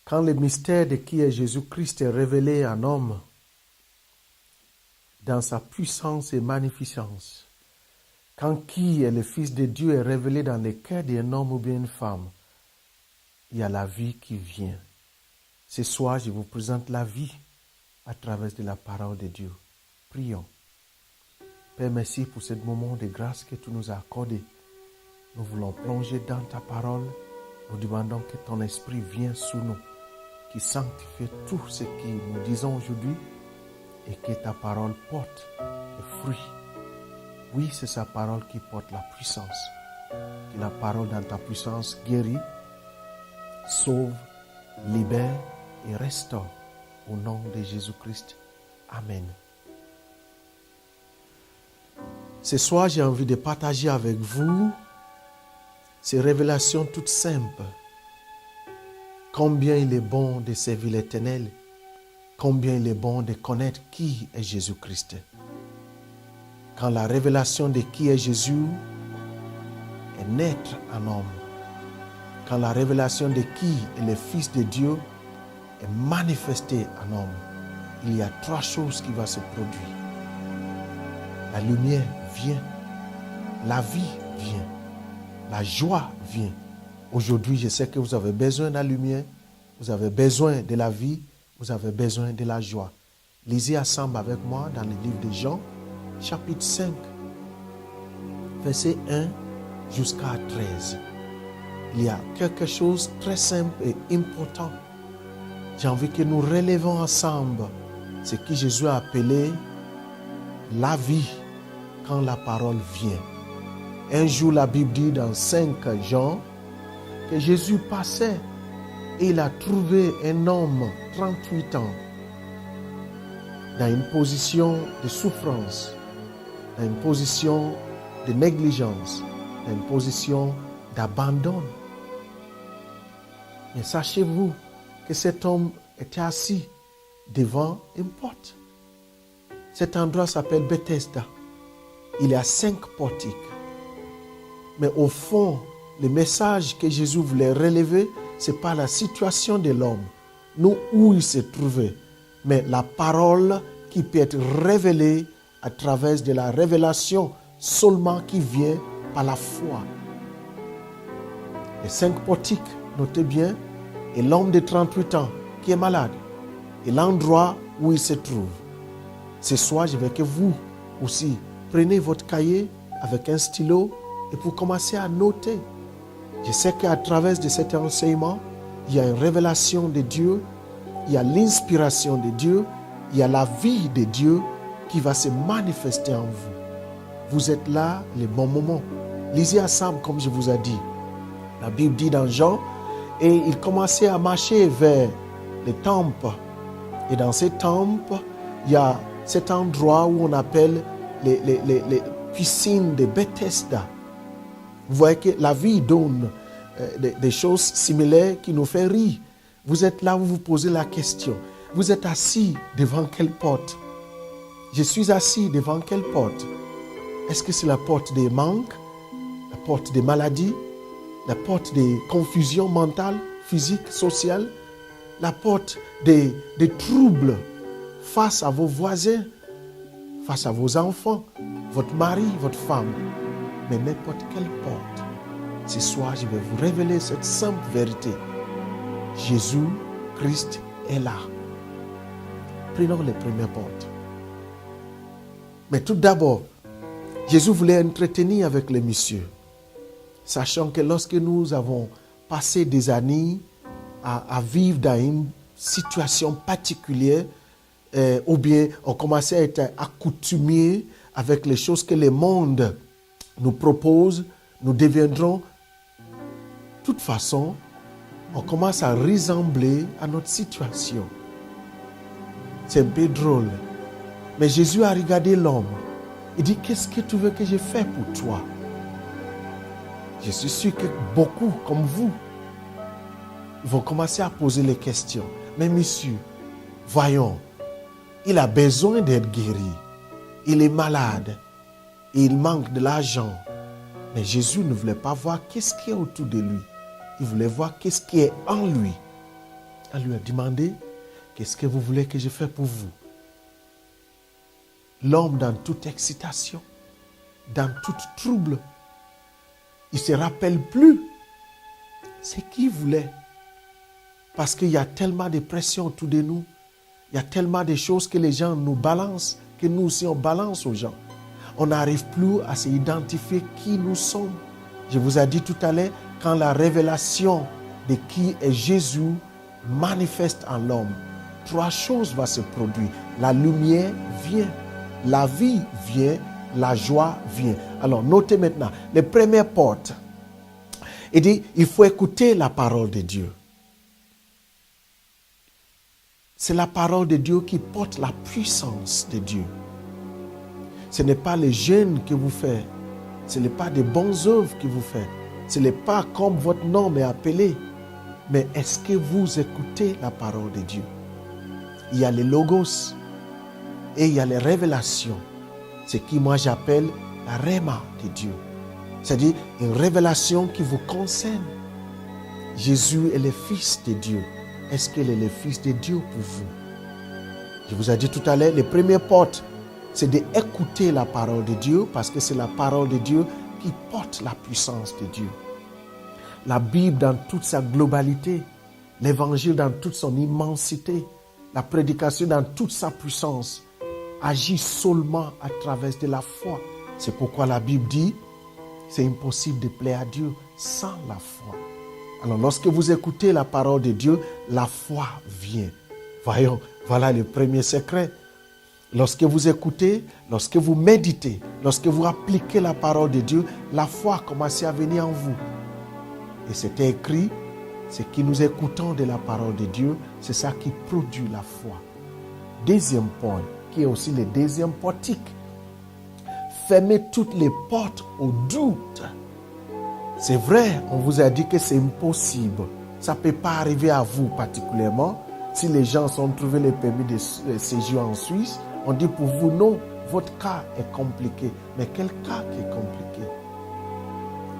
Quand le mystère de qui est Jésus-Christ est révélé en homme, dans sa puissance et magnificence, quand qui est le Fils de Dieu est révélé dans le cœur d'un homme ou bien une femme, il y a la vie qui vient. Ce soir, je vous présente la vie à travers de la parole de Dieu. Prions. Père, merci pour ce moment de grâce que tu nous as accordé. Nous voulons plonger dans ta parole. Nous demandons que ton esprit vienne sous nous, qui sanctifie tout ce que nous disons aujourd'hui et que ta parole porte le fruit. Oui, c'est sa parole qui porte la puissance. Que la parole dans ta puissance guérit, sauve, libère et restaure. Au nom de Jésus-Christ. Amen. Ce soir, j'ai envie de partager avec vous ces révélations toutes simples. Combien il est bon de servir l'Éternel. Combien il est bon de connaître qui est Jésus-Christ. Quand la révélation de qui est Jésus est naître en homme. Quand la révélation de qui est le Fils de Dieu est manifestée en homme. Il y a trois choses qui vont se produire. La lumière vient. La vie vient. La joie vient. Aujourd'hui, je sais que vous avez besoin de la lumière. Vous avez besoin de la vie. Vous avez besoin de la joie. Lisez ensemble avec moi dans le livre de Jean, chapitre 5, verset 1 jusqu'à 13. Il y a quelque chose de très simple et important. J'ai envie que nous relevons ensemble ce que Jésus a appelé la vie quand la parole vient. Un jour, la Bible dit dans 5 Jean que Jésus passait et il a trouvé un homme, 38 ans, dans une position de souffrance, dans une position de négligence, dans une position d'abandon. Mais sachez-vous que cet homme était assis devant une porte. Cet endroit s'appelle Bethesda. Il y a 5 portiques. Mais au fond, le message que Jésus voulait relever, ce n'est pas la situation de l'homme, nous où il se trouvait, mais la parole qui peut être révélée à travers de la révélation seulement qui vient par la foi. Les 5 portiques, notez bien, et l'homme de 38 ans qui est malade, et l'endroit où il se trouve. Ce soir, je veux que vous aussi prenez votre cahier avec un stylo et pour commencer à noter. Je sais qu'à travers de cet enseignement, il y a une révélation de Dieu, il y a l'inspiration de Dieu, il y a la vie de Dieu qui va se manifester en vous. Vous êtes là, le bon moment. Lisez ensemble comme je vous ai dit. La Bible dit dans Jean, et il commençait à marcher vers les temples. Et dans ces temples, il y a cet endroit où on appelle les piscines de Bethesda. Vous voyez que la vie donne des choses similaires qui nous font rire. Vous êtes là, vous vous posez la question. Vous êtes assis devant quelle porte? Je suis assis devant quelle porte? Est-ce que c'est la porte des manques? La porte des maladies? La porte des confusions mentales, physiques, sociales? La porte des troubles face à vos voisins, face à vos enfants, votre mari, votre femme? Mais n'importe quelle porte. Ce soir, je vais vous révéler cette simple vérité. Jésus-Christ est là. Prenons les premières portes. Mais tout d'abord, Jésus voulait entretenir avec les messieurs. Sachant que lorsque nous avons passé des années à vivre dans une situation particulière, ou bien on commençait à être accoutumés avec les choses que le monde nous propose, nous deviendrons, de toute façon, on commence à ressembler à notre situation. C'est un peu drôle. Mais Jésus a regardé l'homme. Il dit, qu'est-ce que tu veux que je fasse pour toi? Je suis sûr que beaucoup comme vous vont commencer à poser les questions. Mais monsieur, voyons, il a besoin d'être guéri. Il est malade. Et il manque de l'argent. Mais Jésus ne voulait pas voir qu'est-ce qui est autour de lui. Il voulait voir qu'est-ce qui est en lui. Elle lui a demandé, qu'est-ce que vous voulez que je fasse pour vous? L'homme, dans toute excitation, dans tout trouble, il ne se rappelle plus ce qu'il voulait. Parce qu'il y a tellement de pression autour de nous. Il y a tellement de choses que les gens nous balancent, que nous aussi on balance aux gens. On n'arrive plus à s'identifier qui nous sommes. Je vous ai dit tout à l'heure, quand la révélation de qui est Jésus manifeste en l'homme, 3 choses vont se produire. La lumière vient, la vie vient, la joie vient. Alors notez maintenant, les premières portes. Il dit, il faut écouter la parole de Dieu. C'est la parole de Dieu qui porte la puissance de Dieu. Ce n'est pas les jeûnes que vous faites. Ce n'est pas des bonnes œuvres que vous faites. Ce n'est pas comme votre nom est appelé. Mais est-ce que vous écoutez la parole de Dieu? Il y a les logos et il y a les révélations. Ce qui moi j'appelle la rhéma de Dieu. C'est-à-dire une révélation qui vous concerne. Jésus est le Fils de Dieu. Est-ce qu'il est le Fils de Dieu pour vous? Je vous ai dit tout à l'heure, les premières portes, c'est d'écouter la parole de Dieu parce que c'est la parole de Dieu qui porte la puissance de Dieu. La Bible dans toute sa globalité, l'Évangile dans toute son immensité, la prédication dans toute sa puissance, agit seulement à travers de la foi. C'est pourquoi la Bible dit, c'est impossible de plaire à Dieu sans la foi. Alors lorsque vous écoutez la parole de Dieu, la foi vient. Voyons, voilà le premier secret. Lorsque vous écoutez, lorsque vous méditez, lorsque vous appliquez la parole de Dieu, la foi commence à venir en vous. Et c'était écrit, ce que nous écoutons de la parole de Dieu, c'est ça qui produit la foi. Deuxième point, qui est aussi le deuxième portique. Fermez toutes les portes au doute. C'est vrai, on vous a dit que c'est impossible. Ça ne peut pas arriver à vous particulièrement. Si les gens ont trouvé le permis de séjour en Suisse, on dit pour vous, non, votre cas est compliqué. Mais quel cas qui est compliqué?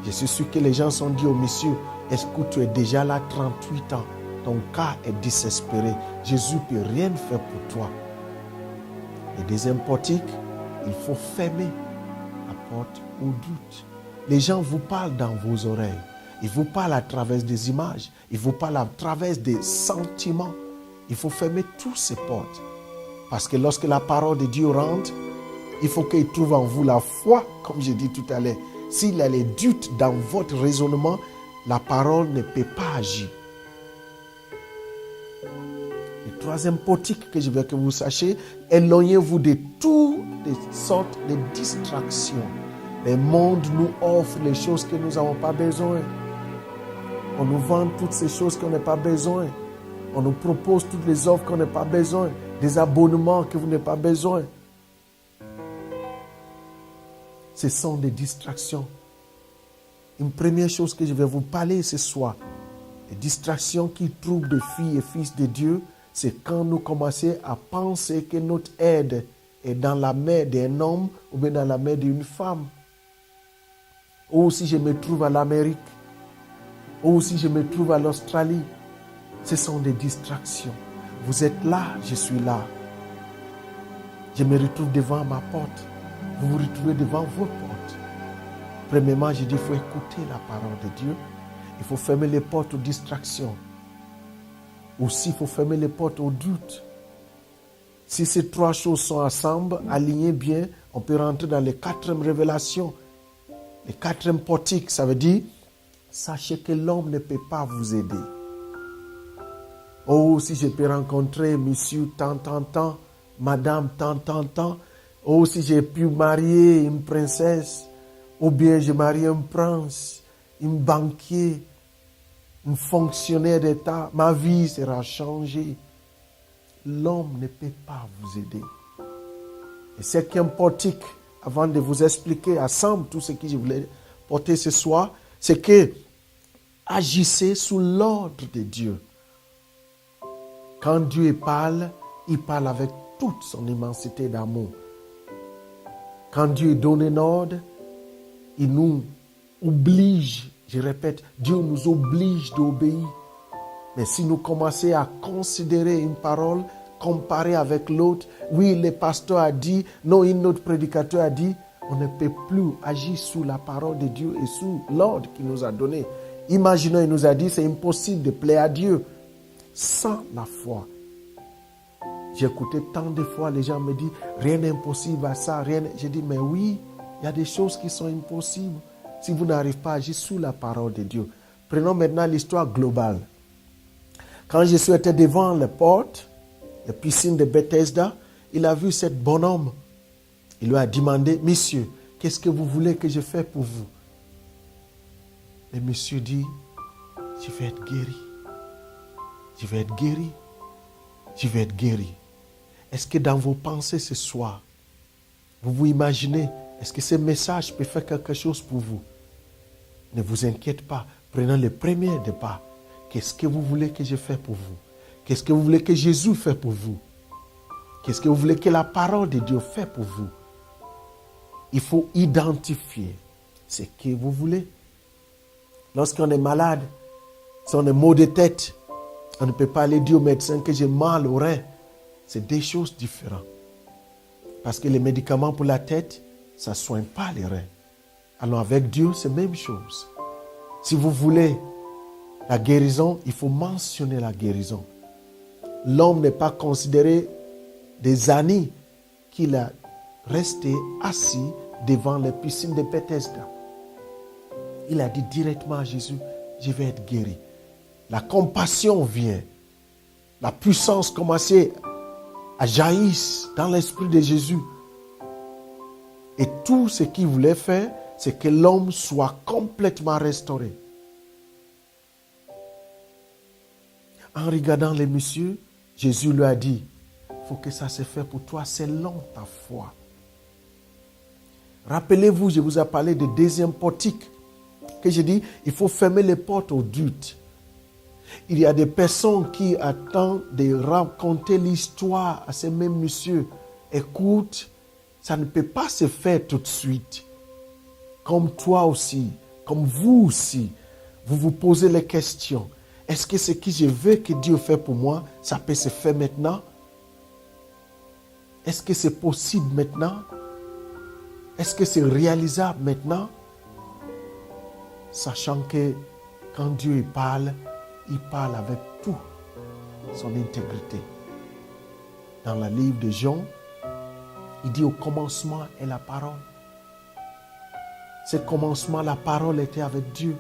Je suis sûr que les gens sont dit au monsieur, est-ce que tu es déjà là 38 ans? Ton cas est désespéré. Jésus ne peut rien faire pour toi. Et deuxième portique, il faut fermer la porte au doute. Les gens vous parlent dans vos oreilles. Ils vous parlent à travers des images. Ils vous parlent à travers des sentiments. Il faut fermer toutes ces portes. Parce que lorsque la parole de Dieu rentre, il faut qu'il trouve en vous la foi, comme j'ai dit tout à l'heure. S'il y a les doutes dans votre raisonnement, la parole ne peut pas agir. Le troisième portique que je veux que vous sachiez, éloignez-vous de toutes les sortes de distractions. Le monde nous offre les choses que nous n'avons pas besoin. On nous vend toutes ces choses qu'on n'a pas besoin. On nous propose toutes les offres qu'on n'a pas besoin. Des abonnements que vous n'avez pas besoin. Ce sont des distractions. Une première chose que je vais vous parler ce soir, les distractions qui troublent des filles et fils de Dieu, c'est quand nous commençons à penser que notre aide est dans la main d'un homme ou bien dans la main d'une femme. Ou si je me trouve à l'Amérique, ou si je me trouve à l'Australie, ce sont des distractions. Vous êtes là, je suis là. Je me retrouve devant ma porte. Vous vous retrouvez devant vos portes. Premièrement, je dis, il faut écouter la parole de Dieu. Il faut fermer les portes aux distractions. Aussi, il faut fermer les portes aux doutes. Si ces 3 choses sont ensemble, alignées bien, on peut rentrer dans les 4e révélations. Les 4e portique, ça veut dire, sachez que l'homme ne peut pas vous aider. Oh, si je peux rencontrer monsieur tant, madame tant. Oh, si j'ai pu marier une princesse, ou bien je marie un prince, un banquier, un fonctionnaire d'État, ma vie sera changée. L'homme ne peut pas vous aider. Et ce qui est portique, avant de vous expliquer ensemble tout ce que je voulais porter ce soir, c'est que agissez sous l'ordre de Dieu. Quand Dieu parle, il parle avec toute son immensité d'amour. Quand Dieu donne un ordre, il nous oblige, je répète, Dieu nous oblige d'obéir. Mais si nous commençons à considérer une parole comparée avec l'autre, oui, le pasteur a dit, non, un autre prédicateur a dit, on ne peut plus agir sous la parole de Dieu et sous l'ordre qu'il nous a donné. Imaginons, il nous a dit, c'est impossible de plaire à Dieu sans la foi. J'ai écouté tant de fois, les gens me disent, rien n'est impossible à ça, rien. J'ai dit, mais oui, il y a des choses qui sont impossibles si vous n'arrivez pas à agir sous la parole de Dieu. Prenons maintenant l'histoire globale. Quand Jésus était devant les portes, la piscine de Bethesda, il a vu ce bonhomme. Il lui a demandé, monsieur, qu'est-ce que vous voulez que je fasse pour vous? Et monsieur dit, je vais être guéri. Je vais être guéri. Je vais être guéri. Est-ce que dans vos pensées ce soir, vous vous imaginez, est-ce que ce message peut faire quelque chose pour vous? Ne vous inquiétez pas. Prenons le premier débat. Qu'est-ce que vous voulez que je fasse pour vous? Qu'est-ce que vous voulez que Jésus fasse pour vous? Qu'est-ce que vous voulez que la parole de Dieu fasse pour vous? Il faut identifier ce que vous voulez. Lorsqu'on est malade, si on a maux de tête, on ne peut pas aller dire au médecin que j'ai mal au rein. C'est deux choses différentes. Parce que les médicaments pour la tête, ça ne soigne pas les reins. Alors avec Dieu, c'est la même chose. Si vous voulez la guérison, il faut mentionner la guérison. L'homme n'est pas considéré des années qu'il a resté assis devant les piscines de Bethesda. Il a dit directement à Jésus, je vais être guéri. La compassion vient. La puissance commençait à jaillir dans l'esprit de Jésus. Et tout ce qu'il voulait faire, c'est que l'homme soit complètement restauré. En regardant les messieurs, Jésus lui a dit, il faut que ça se fasse pour toi selon ta foi. Rappelez-vous, je vous ai parlé de deuxième portique, que j'ai dit, il faut fermer les portes aux doutes. Il y a des personnes qui attendent de raconter l'histoire à ces mêmes messieurs. Écoute, ça ne peut pas se faire tout de suite. Comme toi aussi, comme vous aussi, vous vous posez les questions. Est-ce que ce que je veux que Dieu fait pour moi, ça peut se faire maintenant? Est-ce que c'est possible maintenant? Est-ce que c'est réalisable maintenant? Sachant que quand Dieu parle, il parle avec toute son intégrité. Dans le livre de Jean, il dit au commencement est la parole. Ce commencement, la parole était avec Dieu.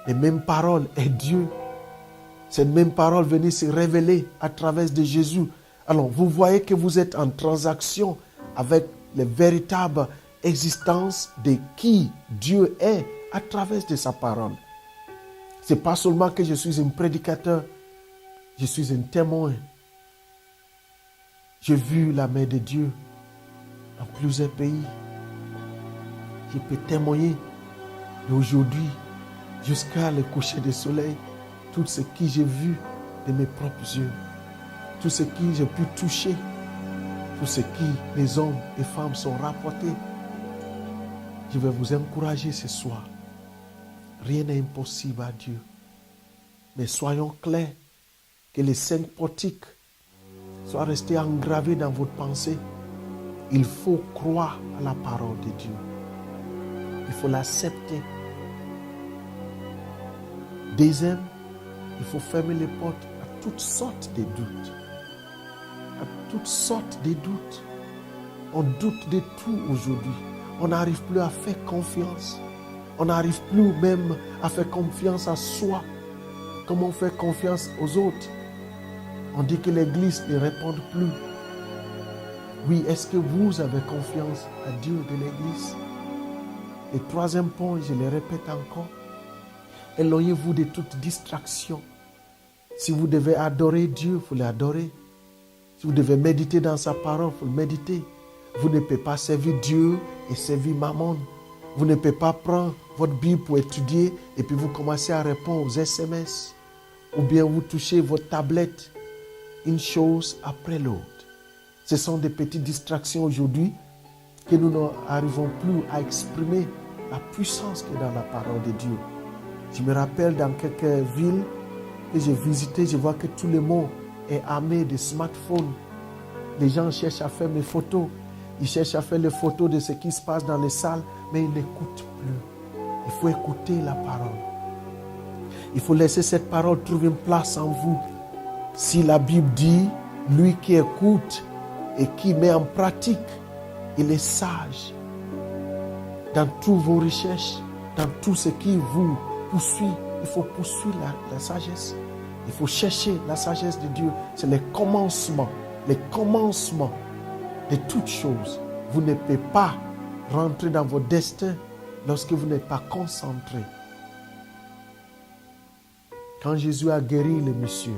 Les mêmes paroles est Dieu. Cette même parole venait se révéler à travers de Jésus. Alors, vous voyez que vous êtes en transaction avec la véritable existence de qui Dieu est à travers de sa parole. Ce n'est pas seulement que je suis un prédicateur, je suis un témoin. J'ai vu la main de Dieu dans plusieurs pays. Je peux témoigner d'aujourd'hui jusqu'à le coucher du soleil, tout ce que j'ai vu de mes propres yeux, tout ce que j'ai pu toucher, tout ce que les hommes et femmes sont rapportés. Je vais vous encourager ce soir. Rien n'est impossible à Dieu. Mais soyons clairs que les 5 portiques soient restés engravés dans votre pensée. Il faut croire à la parole de Dieu. Il faut l'accepter. Deuxième, il faut fermer les portes à toutes sortes de doutes. À toutes sortes de doutes. On doute de tout aujourd'hui. On n'arrive plus à faire confiance. On n'arrive plus même à faire confiance à soi. Comment faire confiance aux autres? On dit que l'Église ne répond plus. Oui, est-ce que vous avez confiance à Dieu de l'Église? Et troisième point, je le répète encore, éloignez-vous de toute distraction. Si vous devez adorer Dieu, il faut l'adorer. Si vous devez méditer dans sa parole, il faut le méditer. Vous ne pouvez pas servir Dieu et servir Mammon. Vous ne pouvez pas prendre votre Bible pour étudier et puis vous commencez à répondre aux SMS. Ou bien vous touchez votre tablette, une chose après l'autre. Ce sont des petites distractions aujourd'hui que nous n'arrivons plus à exprimer la puissance qui est dans la parole de Dieu. Je me rappelle dans quelques villes, que j'ai visité, je vois que tout le monde est armé de smartphones. Les gens cherchent à faire mes photos. Ils cherchent à faire les photos de ce qui se passe dans les salles, mais ils n'écoutent plus. Il faut écouter la parole. Il faut laisser cette parole trouver une place en vous. Si la Bible dit, lui qui écoute et qui met en pratique, il est sage. Dans toutes vos recherches, dans tout ce qui vous poursuit, il faut poursuivre la sagesse. Il faut chercher la sagesse de Dieu. C'est le commencement de toutes choses. Vous ne pouvez pas rentrer dans votre destin lorsque vous n'êtes pas concentré. Quand Jésus a guéri le monsieur,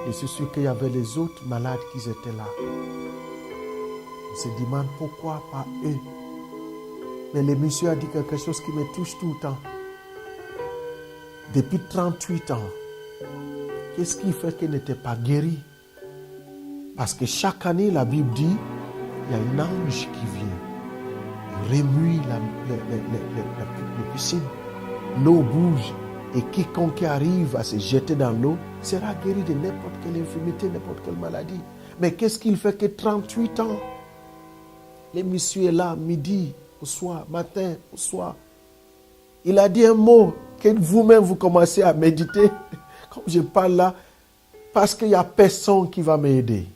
je suis sûr qu'il y avait les autres malades qui étaient là. On se demande pourquoi pas eux. Mais le monsieur a dit quelque chose qui me touche tout le temps. Depuis 38 ans, qu'est-ce qui fait qu'il n'était pas guéri? Parce que chaque année, la Bible dit, il y a un ange qui vient. Il remue la piscine. L'eau bouge. Et quiconque arrive à se jeter dans l'eau sera guéri de n'importe quelle infirmité, n'importe quelle maladie. Mais qu'est-ce qu'il fait que 38 ans? Le monsieur est là, midi, au soir, matin, au soir. Il a dit un mot que vous-même vous commencez à méditer. Comme je parle là, parce qu'il n'y a personne qui va m'aider.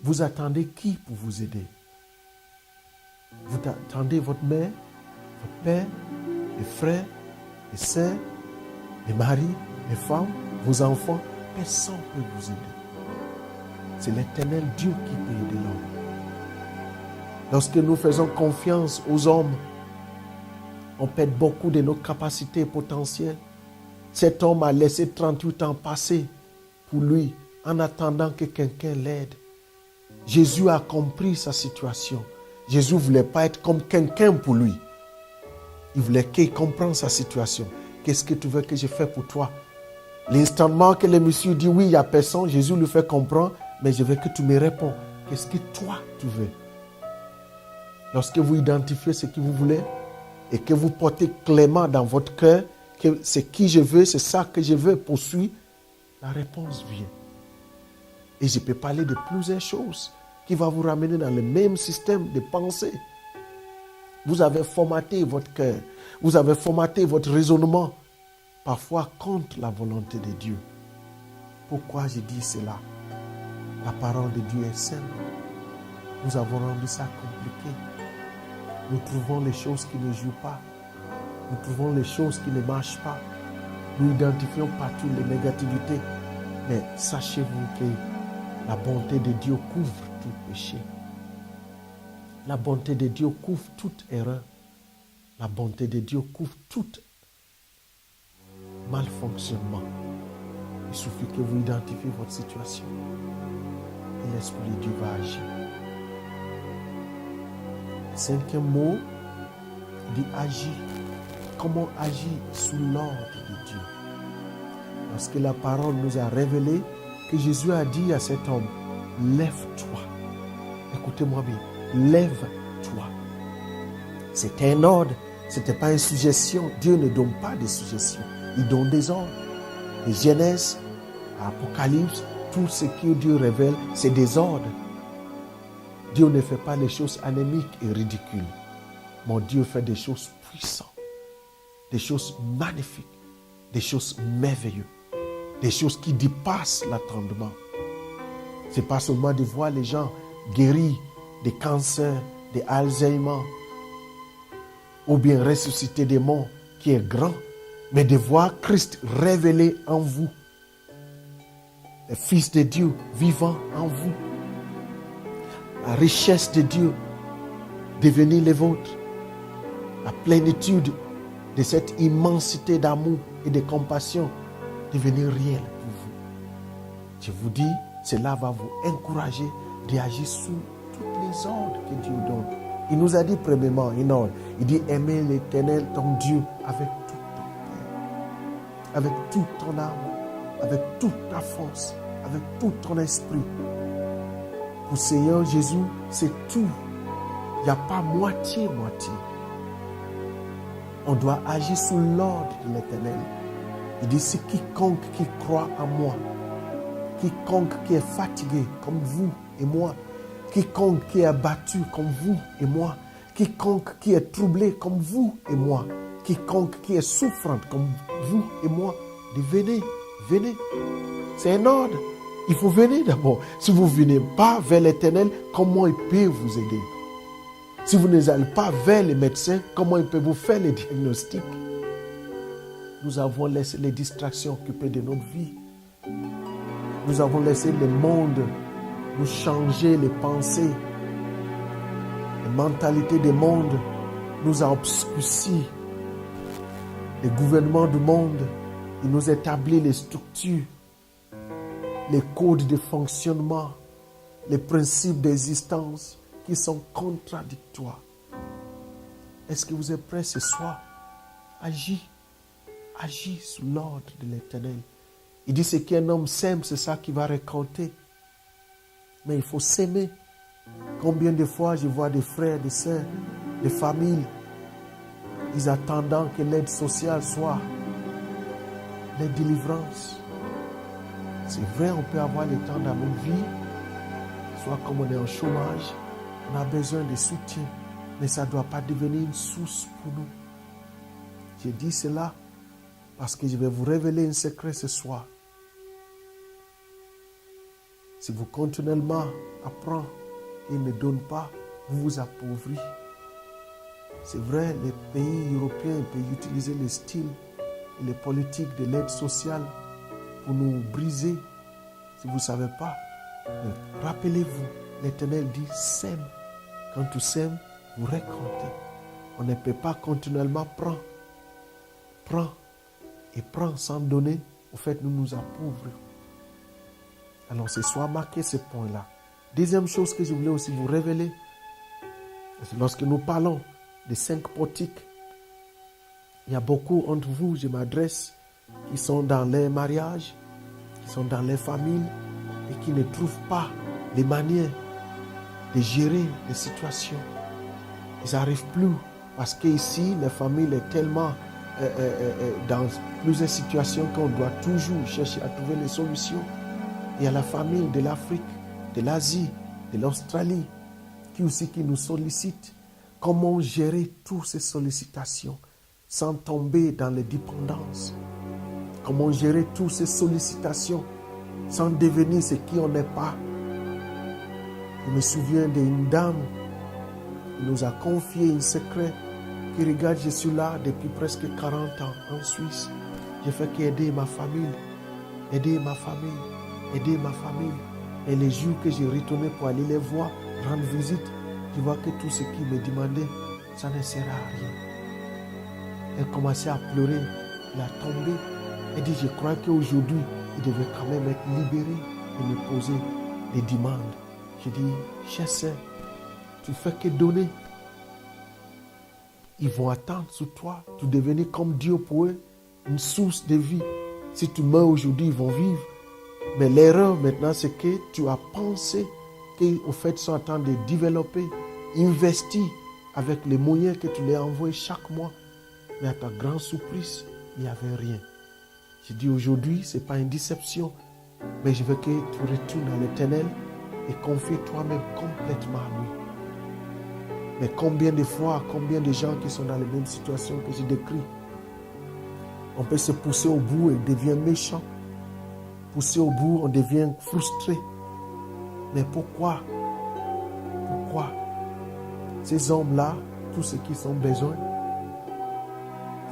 Vous attendez qui pour vous aider? Vous attendez votre mère, votre père, les frères, les sœurs, les maris, les femmes, vos enfants. Personne ne peut vous aider. C'est l'Éternel Dieu qui peut aider l'homme. Lorsque nous faisons confiance aux hommes, on perd beaucoup de nos capacités potentielles. Cet homme a laissé 38 ans passer pour lui en attendant que quelqu'un l'aide. Jésus a compris sa situation. Jésus ne voulait pas être comme quelqu'un pour lui. Il voulait qu'il comprenne sa situation. Qu'est-ce que tu veux que je fasse pour toi? L'instant que le monsieur dit oui, il n'y a personne, Jésus lui fait comprendre, mais je veux que tu me réponds. Qu'est-ce que toi tu veux? Lorsque vous identifiez ce que vous voulez et que vous portez clairement dans votre cœur que c'est qui je veux, c'est ça que je veux poursuivre, la réponse vient. Et je peux parler de plusieurs choses qui vont vous ramener dans le même système de pensée. Vous avez formaté votre cœur, vous avez formaté votre raisonnement, parfois contre la volonté de Dieu. Pourquoi je dis cela? La parole de Dieu est simple. Nous avons rendu ça compliqué. Nous trouvons les choses qui ne jouent pas. Nous trouvons les choses qui ne marchent pas. Nous identifions partout les négativités. Mais sachez-vous que la bonté de Dieu couvre tout péché. La bonté de Dieu couvre toute erreur. La bonté de Dieu couvre tout malfonctionnement. Il suffit que vous identifiez votre situation. Et l'Esprit de Dieu va agir. Le cinquième mot dit agir. Comment agir sous l'ordre de Dieu? Parce que la parole nous a révélé que Jésus a dit à cet homme, lève-toi. Écoutez-moi bien. Lève-toi. C'était un ordre, ce n'était pas une suggestion. Dieu ne donne pas de suggestions, il donne des ordres. De Genèse à Apocalypse, tout ce que Dieu révèle, c'est des ordres. Dieu ne fait pas les choses anémiques et ridicules. Mon Dieu fait des choses puissantes, des choses magnifiques, des choses merveilleuses, des choses qui dépassent l'attendement. Ce n'est pas seulement de voir les gens guéris des cancers, des Alzheimer, ou bien ressusciter des morts, qui est grand, mais de voir Christ révélé en vous, le Fils de Dieu vivant en vous, la richesse de Dieu devenir les vôtres, la plénitude de cette immensité d'amour et de compassion devenir réelle pour vous. Je vous dis, cela va vous encourager d'agir sous toutes les ordres que Dieu donne. Il nous a dit premièrement une ordre. Il dit aimer l'Éternel ton Dieu avec tout ton cœur, avec toute ton âme, avec toute ta force, avec tout ton esprit. Pour Seigneur Jésus, c'est tout. Il n'y a pas moitié-moitié. On doit agir sous l'ordre de l'Éternel. Il dit, c'est quiconque qui croit en moi, quiconque qui est fatigué comme vous et moi, quiconque qui est abattu comme vous et moi, quiconque qui est troublé comme vous et moi, quiconque qui est souffrante comme vous et moi, dit venez, venez. C'est un ordre. Il faut venir d'abord. Si vous ne venez pas vers l'Éternel, comment il peut vous aider? Si vous n'allez pas vers les médecins, comment il peut vous faire les diagnostics? Nous avons laissé les distractions occuper de notre vie. Nous avons laissé le monde nous changer les pensées. Les mentalités du monde nous a obscurcis. Les gouvernements du monde, ils nous établissent les structures, les codes de fonctionnement, les principes d'existence qui sont contradictoires. Est-ce que vous êtes prêts ce soir? Agis sous l'ordre de l'Éternel. Il dit, ce qu'un homme sème, c'est ça qu'il va récolter. Mais il faut s'aimer. Combien de fois je vois des frères, des sœurs, des familles, ils attendant que l'aide sociale soit la délivrance. C'est vrai, on peut avoir le temps dans notre vie, soit comme on est en chômage, on a besoin de soutien, mais ça ne doit pas devenir une source pour nous. J'ai dit cela parce que je vais vous révéler un secret ce soir. Si vous continuellement apprenez et ne donne pas, vous vous appauvrissez. C'est vrai, les pays européens peuvent utiliser les styles et les politiques de l'aide sociale pour nous briser, si vous ne savez pas. Mais rappelez-vous, l'Éternel dit, sème. Quand tu sèmes, vous récoltez. On ne peut pas continuellement prendre sans donner. Au fait, nous nous appauvrons. Alors, ce soir, marquez ce point-là. Deuxième chose que je voulais aussi vous révéler, c'est lorsque nous parlons des 5 portiques, il y a beaucoup entre vous, je m'adresse, qui sont dans les mariages, qui sont dans les familles et qui ne trouvent pas les manières de gérer les situations. Ils n'arrivent plus parce qu'ici, la famille est tellement dans plusieurs situations qu'on doit toujours chercher à trouver les solutions. Il y a la famille de l'Afrique, de l'Asie, de l'Australie, qui nous sollicitent. Comment gérer toutes ces sollicitations sans tomber dans les dépendances? Comment gérer toutes ces sollicitations sans devenir ce qui on n'est pas? Je me souviens d'une dame qui nous a confié un secret, qui regarde, je suis là depuis presque 40 ans en Suisse. J'ai fait qu'aider ma famille, aider ma famille. Et les jours que j'ai retourné pour aller les voir, rendre visite, je vois que tout ce qu'ils me demandaient, ça ne sert à rien. Elle commençait à pleurer, elle a tombé. Elle dit, je crois qu'aujourd'hui, il devait quand même être libéré et me poser des demandes. Je dis, chère sœur, tu fais que donner. Ils vont attendre sur toi, tu devenir comme Dieu pour eux, une source de vie. Si tu meurs aujourd'hui, ils vont vivre. Mais l'erreur maintenant, c'est que tu as pensé qu'au fait, ils sont en train de développer, investir avec les moyens que tu les envoies chaque mois. Mais à ta grande surprise, il n'y avait rien. Je dis aujourd'hui, ce n'est pas une déception, mais je veux que tu retournes à l'Éternel et confie toi-même complètement à lui. Mais combien de fois, combien de gens qui sont dans les mêmes situations que j'ai décrites, on peut se pousser au bout et devient méchant. Pousser au bout, on devient frustré. Mais pourquoi? Pourquoi? Ces hommes-là, tout ce qu'ils ont besoin,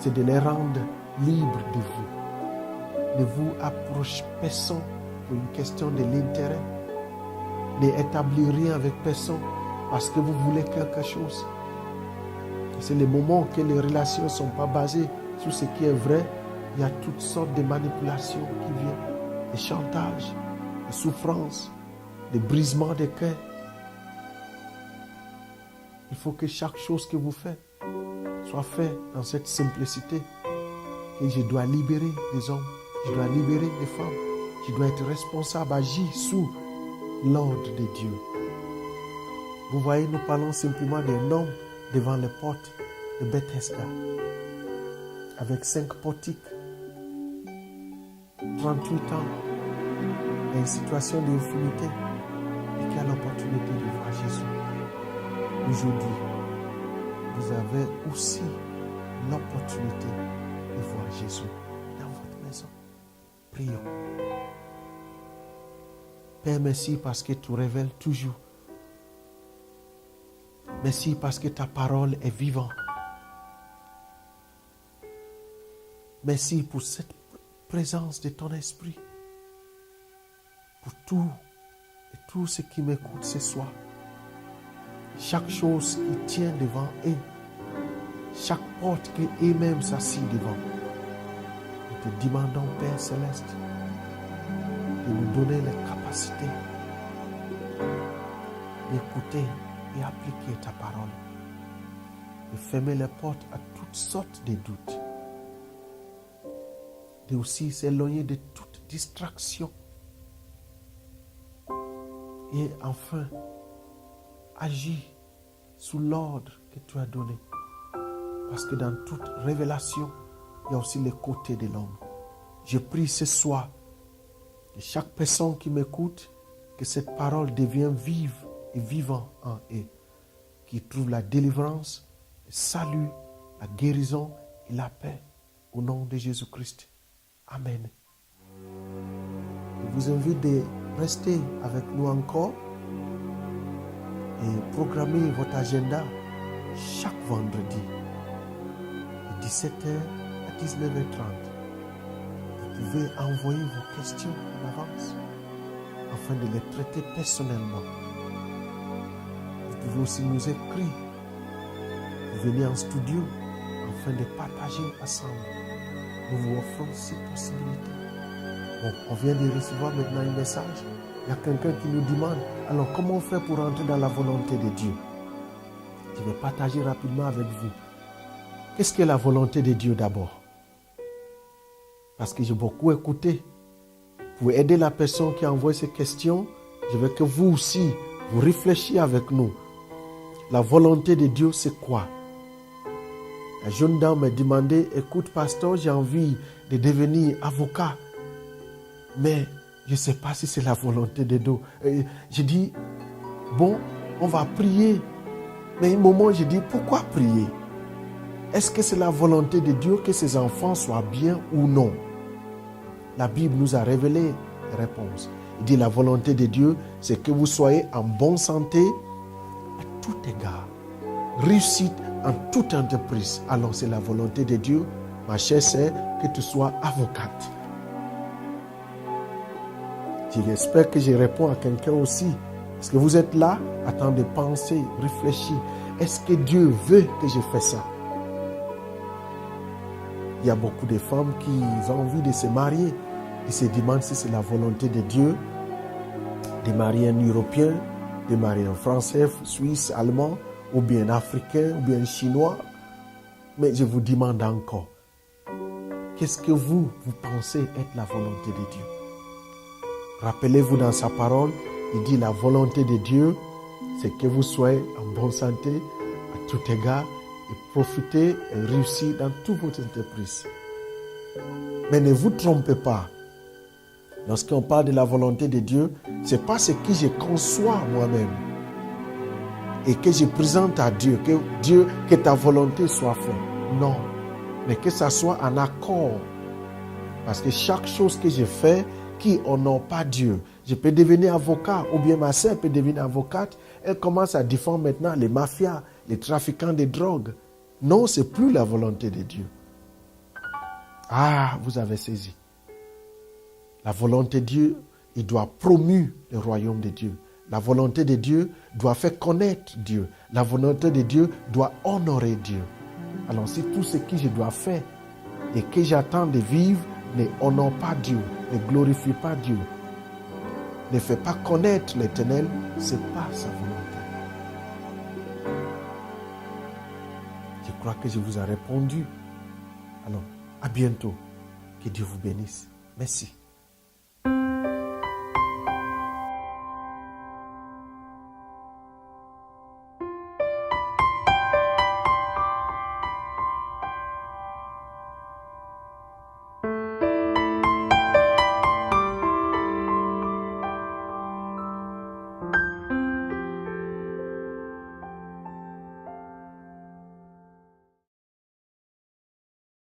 c'est de les rendre libres de vous. Ne vous approchez personne pour une question de l'intérêt. N'établissez rien avec personne parce que vous voulez quelque chose. C'est le moment que les relations ne sont pas basées sur ce qui est vrai. Il y a toutes sortes de manipulations qui viennent. Des chantages, des souffrances, des brisements de cœur. Il faut que chaque chose que vous faites soit faite dans cette simplicité. Que je dois libérer les hommes, je dois libérer les femmes, je dois être responsable, agir sous l'ordre de Dieu. Vous voyez, nous parlons simplement d'un homme devant les portes de Bethesda. avec 5 portiques, 38 ans, dans une situation d'infinité, et qui a l'opportunité de voir Jésus. Aujourd'hui, vous avez aussi l'opportunité de voir Jésus dans votre maison. Prions. Père, merci parce que tu révèles toujours. Merci parce que ta parole est vivante. Merci pour cette présence de ton esprit. Pour tout ce qui m'écoute ce soir. Chaque chose qui tient devant eux. Chaque porte qu'eux-mêmes s'assient devant. Nous te demandons, Père Céleste, de nous donner les capacités d'écouter et appliquer ta parole. De fermer les portes à toutes sortes de doutes. De aussi s'éloigner de toute distraction. Et enfin, agir sous l'ordre que tu as donné. Parce que dans toute révélation, il y a aussi le côté de l'homme. Je prie ce soir que chaque personne qui m'écoute, que cette parole devienne vive et vivante en eux. Qu'ils trouvent la délivrance, le salut, la guérison et la paix au nom de Jésus-Christ. Amen. Je vous invite de rester avec nous encore et programmer votre agenda chaque vendredi de 17h à 19h30. Vous pouvez envoyer vos questions en avance afin de les traiter personnellement. Vous pouvez aussi nous écrire. Vous venez en studio afin de partager ensemble. Nous vous offrons ces possibilités. Bon, on vient de recevoir maintenant un message. Il y a quelqu'un qui nous demande, alors comment on fait pour entrer dans la volonté de Dieu? Je vais partager rapidement avec vous. Qu'est-ce que la volonté de Dieu d'abord? Parce que j'ai beaucoup écouté. Pour aider la personne qui envoie ces questions, je veux que vous aussi, vous réfléchissiez avec nous. La volonté de Dieu, c'est quoi? La jeune dame m'a demandé, écoute pasteur, j'ai envie de devenir avocat. Mais je ne sais pas si c'est la volonté de Dieu. J'ai dit, bon, on va prier. Mais à un moment, j'ai dit, pourquoi prier? Est-ce que c'est la volonté de Dieu que ses enfants soient bien ou non? La Bible nous a révélé les réponses. Il dit, la volonté de Dieu, c'est que vous soyez en bonne santé à tout égard. Réussite en toute entreprise. Alors c'est la volonté de Dieu, ma chère sœur, que tu sois avocate. J'espère que je réponds à quelqu'un aussi. Est-ce que vous êtes là, en train de penser, réfléchir? Est-ce que Dieu veut que je fasse ça? Il y a beaucoup de femmes qui ont envie de se marier. Ils se demandent si c'est la volonté de Dieu de marier un Européen, de marier un Français, Suisse, Allemand, ou bien Africain, ou bien Chinois. Mais je vous demande encore, qu'est-ce que vous pensez être la volonté de Dieu? Rappelez-vous dans sa parole, il dit la volonté de Dieu, c'est que vous soyez en bonne santé, à tout égard, et profitez et réussir dans toute votre entreprise. Mais ne vous trompez pas. Lorsqu'on parle de la volonté de Dieu, ce n'est pas ce que je conçois moi-même et que je présente à Dieu, que ta volonté soit faite. Non, mais que ça soit en accord. Parce que chaque chose que je fais, qui honore pas Dieu. Je peux devenir avocat, ou bien ma sœur peut devenir avocate. Elle commence à défendre maintenant les mafias, les trafiquants de drogue. Non, ce n'est plus la volonté de Dieu. Ah, vous avez saisi. La volonté de Dieu, il doit promouvoir le royaume de Dieu. La volonté de Dieu doit faire connaître Dieu. La volonté de Dieu doit honorer Dieu. Alors si tout ce que je dois faire et que j'attends de vivre ne honore pas Dieu, ne glorifie pas Dieu, ne fait pas connaître l'Éternel, ce n'est pas sa volonté. Je crois que je vous ai répondu. Alors, à bientôt. Que Dieu vous bénisse. Merci.